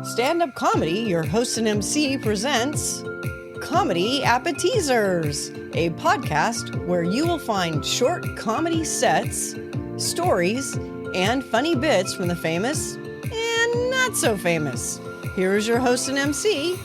Standup Comedy, your host and MC, presents Comedy Appetizers, a podcast where you will find short comedy sets, stories, and funny bits from the famous and not so famous. Here is your host and MC,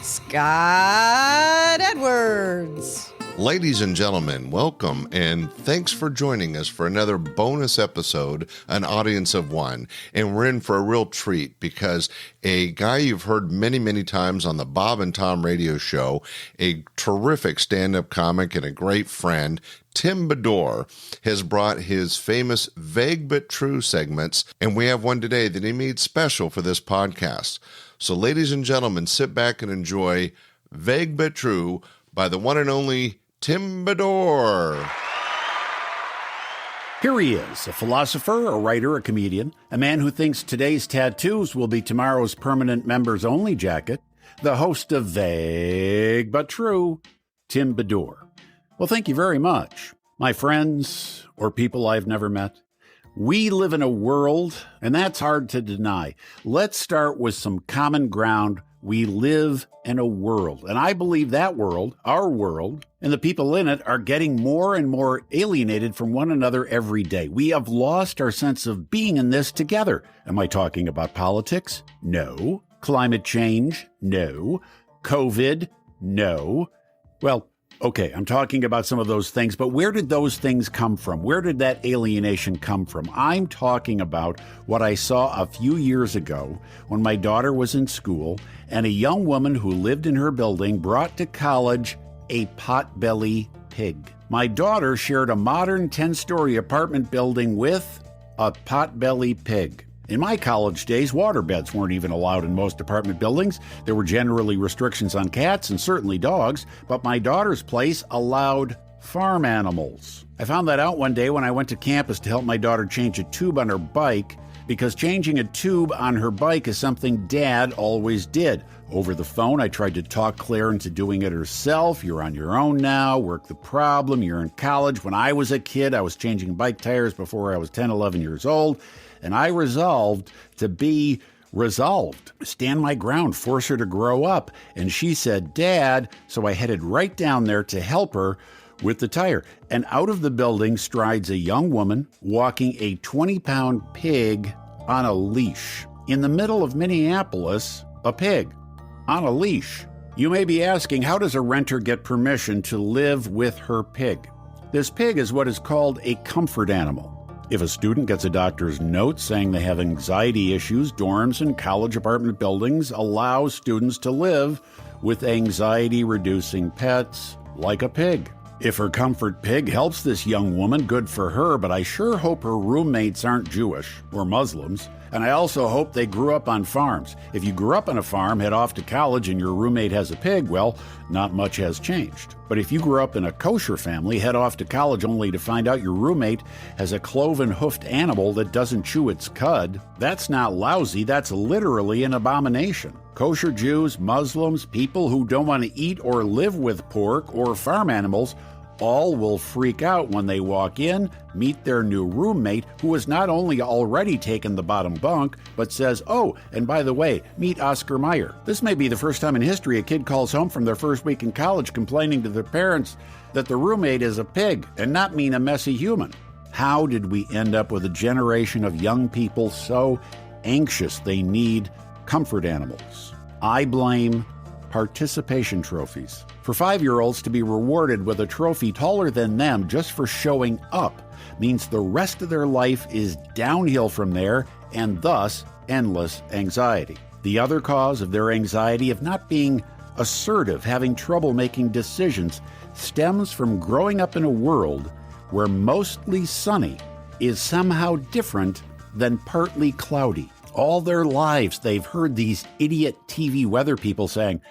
Scott Edwards. Ladies and gentlemen, welcome and thanks for joining us for another bonus episode, An Audience of One. And we're in for a real treat because a guy you've heard many, many times on the Bob and Tom radio show, a terrific stand-up comic and a great friend, Tim Bedore, has brought his famous Vague But True segments, and we have one today that he made special for this podcast. So ladies and gentlemen, sit back and enjoy Vague But True by the one and only Tim Bedore. Here he is, a philosopher, a writer, a comedian, a man who thinks today's tattoos will be tomorrow's permanent members-only jacket, the host of Vague But True, Tim Bedore. Well, thank you very much. My friends, or people I've never met, we live in a world, and that's hard to deny. Let's start with some common ground. We live in a world, and I believe that world, our world, and the people in it are getting more and more alienated from one another every day. We have lost our sense of being in this together. Am I talking about politics? No. Climate change? No. COVID? No. Well, okay, I'm talking about some of those things, but where did those things come from? Where did that alienation come from? I'm talking about what I saw a few years ago when my daughter was in school and a young woman who lived in her building brought to college a potbelly pig. My daughter shared a modern 10-story apartment building with a potbelly pig. In my college days, waterbeds weren't even allowed in most apartment buildings. There were generally restrictions on cats and certainly dogs, but my daughter's place allowed farm animals. I found that out one day when I went to campus to help my daughter change a tube on her bike, because changing a tube on her bike is something Dad always did. Over the phone, I tried to talk Claire into doing it herself. You're on your own now, work the problem, you're in college. When I was a kid, I was changing bike tires before I was 10, 11 years old. And I resolved to be resolved, stand my ground, force her to grow up. And she said, Dad, so I headed right down there to help her with the tire. And out of the building strides a young woman walking a 20-pound pig on a leash. In the middle of Minneapolis, a pig on a leash. You may be asking, how does a renter get permission to live with her pig? This pig is what is called a comfort animal. If a student gets a doctor's note saying they have anxiety issues, dorms and college apartment buildings allow students to live with anxiety-reducing pets like a pig. If her comfort pig helps this young woman, good for her, but I sure hope her roommates aren't Jewish or Muslims. And I also hope they grew up on farms. If you grew up on a farm, head off to college, and your roommate has a pig, well, not much has changed. But if you grew up in a kosher family, head off to college only to find out your roommate has a cloven-hoofed animal that doesn't chew its cud, that's not lousy, that's literally an abomination. Kosher Jews, Muslims, people who don't want to eat or live with pork or farm animals all will freak out when they walk in, meet their new roommate, who has not only already taken the bottom bunk, but says, oh, and by the way, meet Oscar Mayer. This may be the first time in history a kid calls home from their first week in college complaining to their parents that the roommate is a pig and not mean a messy human. How did we end up with a generation of young people so anxious they need comfort animals? I blame participation trophies. For 5-year-olds to be rewarded with a trophy taller than them just for showing up means the rest of their life is downhill from there and thus endless anxiety. The other cause of their anxiety of not being assertive, having trouble making decisions, stems from growing up in a world where mostly sunny is somehow different than partly cloudy. All their lives, they've heard these idiot TV weather people saying,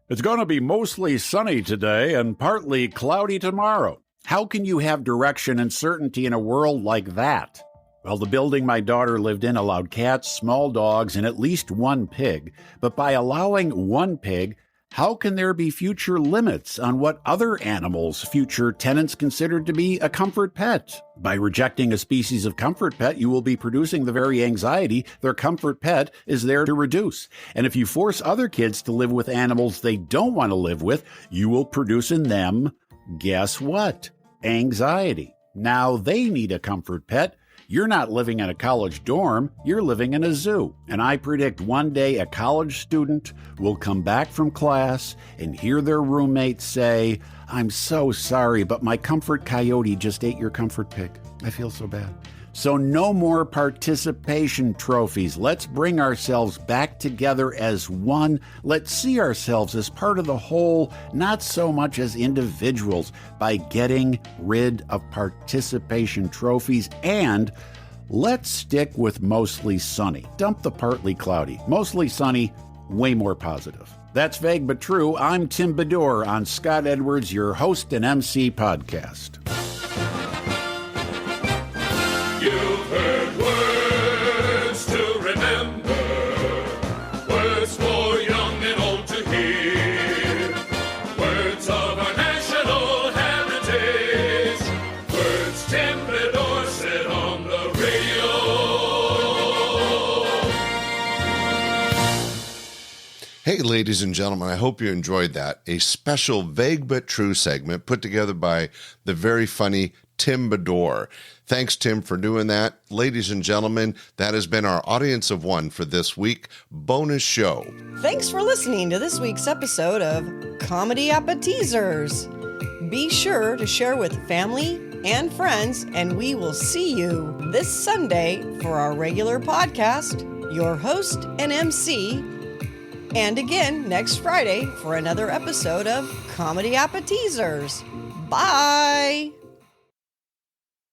it's going to be mostly sunny today and partly cloudy tomorrow. How can you have direction and certainty in a world like that? Well, the building my daughter lived in allowed cats, small dogs, and at least one pig. But by allowing one pig, How can there be future limits on what other animals future tenants consider to be a comfort pet? By rejecting a species of comfort pet, you will be producing the very anxiety their comfort pet is there to reduce. And if you force other kids to live with animals they don't want to live with, you will produce in them, guess what? Anxiety. Now they need a comfort pet. You're not living in a college dorm, you're living in a zoo. And I predict one day a college student will come back from class and hear their roommate say, "I'm so sorry, but my comfort coyote just ate your comfort pig. I feel so bad." So no more participation trophies. Let's bring ourselves back together as one. Let's see ourselves as part of the whole, not so much as individuals, by getting rid of participation trophies. And let's stick with mostly sunny. Dump the partly cloudy. Mostly sunny, way more positive. That's Vague But True. I'm Tim Bedore on Scott Edwards, your host and MC podcast. You've heard words to remember, words for young and old to hear, words of our national heritage, words Tim Bedore said on the radio. Hey, ladies and gentlemen, I hope you enjoyed that. A special Vague But True segment put together by the very funny Tim Bedore. Thanks, Tim, for doing that. Ladies and gentlemen, that has been our Audience of One for this week bonus show. Thanks for listening to this week's episode of Comedy Appetizers. Be sure to share with family and friends, and we will see you this Sunday for our regular podcast, your host and MC, and again next Friday for another episode of Comedy Appetizers. Bye!